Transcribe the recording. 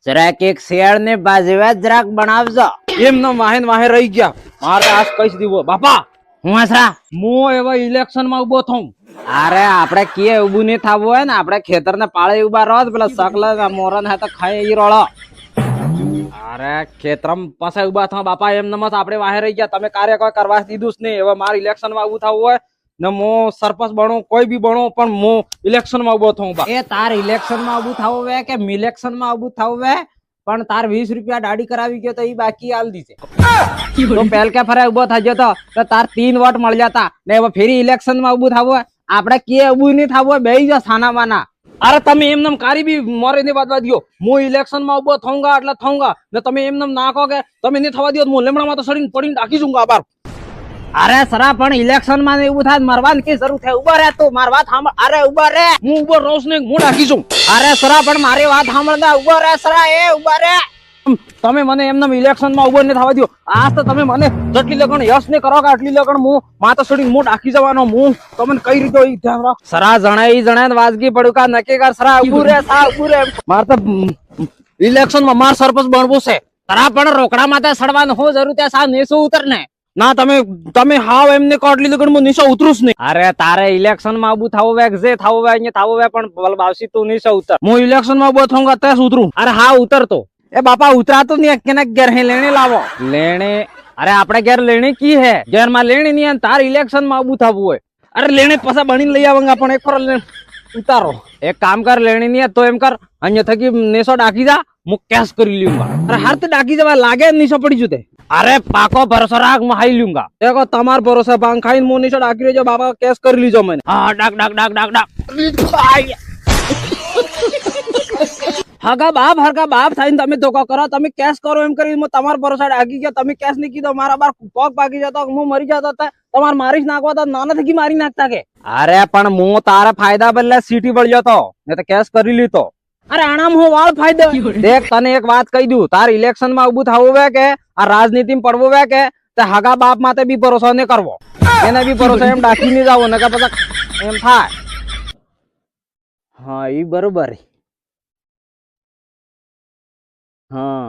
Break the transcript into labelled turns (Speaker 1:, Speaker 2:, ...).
Speaker 1: જરાક એક શેર ને બાજવા જરાક બનાવજો.
Speaker 2: એમનો વાહે વાહે રહી ગયા. મારે આજ કઈ દીવો બાપા
Speaker 1: હું હસરા
Speaker 2: મો એવા ઇલેક્શન માં ઉભો થઉં.
Speaker 1: અરે આપડે કે ઉભું નહીં થવું હોય ને આપડે ખેતર ને પાળે ઉભા રહો પેલા સકલા મોરન હે તો ખાય ઈ રોળો.
Speaker 2: અરે ખેતરમ પાસે ઉભા થા બાપા એમ નમત આપણે વાહે રહી ગયા. તમે કાર્ય કોઈ કરવા દીધું જ નહીં. હવે મારે ઇલેક્શન માં ઉભું થવું હોય ને મો સરપંચ બનો કોઈ બી બનો પણ મો ઇલેક્શન માં ઉભો થઉં બા.
Speaker 1: એ તાર ઇલેક્શન માં ઉભું થવું વે કે મિલેક્શન માં ઉભું થવું વે પણ તાર 20 રૂપિયા દાડી કરાવી ગયો તો ઈ બાકી આલ દીધે. તો પેલ કે ફરે ઉભો થઈ ગયો તો તાર 3 વોટ મળી જતા ને હવે ફેરી ઇલેક્શન માં ઉભું થવું હોય આપણે કે ઉભું નહીં થવું હોય બેહી જા સાનામાના.
Speaker 2: અરે તમે એમનેમ કારી બી મોરે ની વાત દો. હું ઇલેક્શન માં ઉભો થઉંગા એટલે થઉંગા ને તમે એમનેમ નાખો કે તમે નહીં થવા દો હું લેમડામાં તો સડીને પડીને રાખી જઉંગા બાર.
Speaker 1: અરે સરા પણ ઇલેક્શન માં એવું થાય મરવાની કે જરૂર થાય. ઉભા રે તું મારી વાત સાંભળ. અરે ઉભા રે
Speaker 2: હું ઉભો રહું ને હું રાખી છું.
Speaker 1: અરે સરા પણ મારી વાત સાંભળતા ઉભા રે સરા એ ઉભા રે.
Speaker 2: તમે મને એમનેમ ઇલેક્શન માં ઉભો નહીં થવા દો. આજ તો તમે મને જેટલી લગણ યશ ને કરો કે આટલી લગણ હું માતા સડીને હું રાખી જવાનો. હું તમને કઈ રીતે ધ્યાન રાખ.
Speaker 1: સરા જણાય વાજગી પડ્યું કા નક્કી કર સરા ઉભું રે સા ઉભું રે.
Speaker 2: મારે તો ઇલેક્શન માં માર સરપંચ બનવું છે.
Speaker 1: સરા પણ રોકડા માટે સડવાનું હું જરૂર ત્યાં સા નેસો ઉતર ને.
Speaker 2: ના તમે હાવ એમને કાટલી લગણ હું નીચે ઉતરું જ નહીં.
Speaker 1: અરે તારે ઇલેક્શન માં ઉભું થવું વે જે થવું વે અહીંયા થવું વે પણ બાવસી તું નીચે ઉતર.
Speaker 2: હું ઇલેક્શન માં ઉભો થઉંગા ત્યાં ઉતરું.
Speaker 1: અરે હા ઉતરતો
Speaker 2: એ બાપા ઉતરાતું નહીં કેને ઘેર હે લેણે લાવો.
Speaker 1: લેણે અરે આપણે ઘેર લેણી કી હે ઘેર માં લેણી નહીં તાર ઇલેક્શન માં ઉભું થવું હોય.
Speaker 2: અરે લેણે પાછા બનીને લઈ આવાંગા પણ એક ફર ઉતારો.
Speaker 1: એક કામ કર લેણી નહીં તો એમ કર અહીંયા થકી નેસો ડાકી જા હું કેશ કરી લ્યુંગા.
Speaker 2: અરે હાર તો ડાકી જવા લાગે નીચે પડી જતે.
Speaker 1: અરે પાકો ભરોસો રાખ હું હાઈ લ્યુંગા.
Speaker 2: देखो તમાર ભરોસે ભાંગ ખાઈને મો નીચે ડાકી રહેજો બાબા કેસ કરી લીજો મને.
Speaker 1: હા ડાક ડાક ડાક ડાક ડાક
Speaker 2: હગા બાપ થઈને તમે ધોકો કરો તમે કેસ કરો એમ કરી તમારા ભરોસે ડાકી ગયા. તમે કેસ નહીં કીધો મારા બાર પગ પાકી જતો હું મરી જતો તમારે મારી જ નાખવા તો નાના થકી મારી નાખતા કે.
Speaker 1: અરે પણ હું તારા ફાયદા બદલે સીટી વળ્યો તો ને તો કેસ કરી લીધો.
Speaker 2: અરે આનામ હું વાળ ફાયદો
Speaker 1: દેખ તને એક વાત કહી દઉં તાર ઇલેક્શન માં ઉભું થવું વે કે આ રાજનીતિ પડવું વે કે તે હગા બાપ માટે બી ભરોસો નહીં કરવો. એને બી ભરોસો એમ ડાકી નહીં જાવ ને કે પછી એમ થાય. હા ઈ બરોબર. હા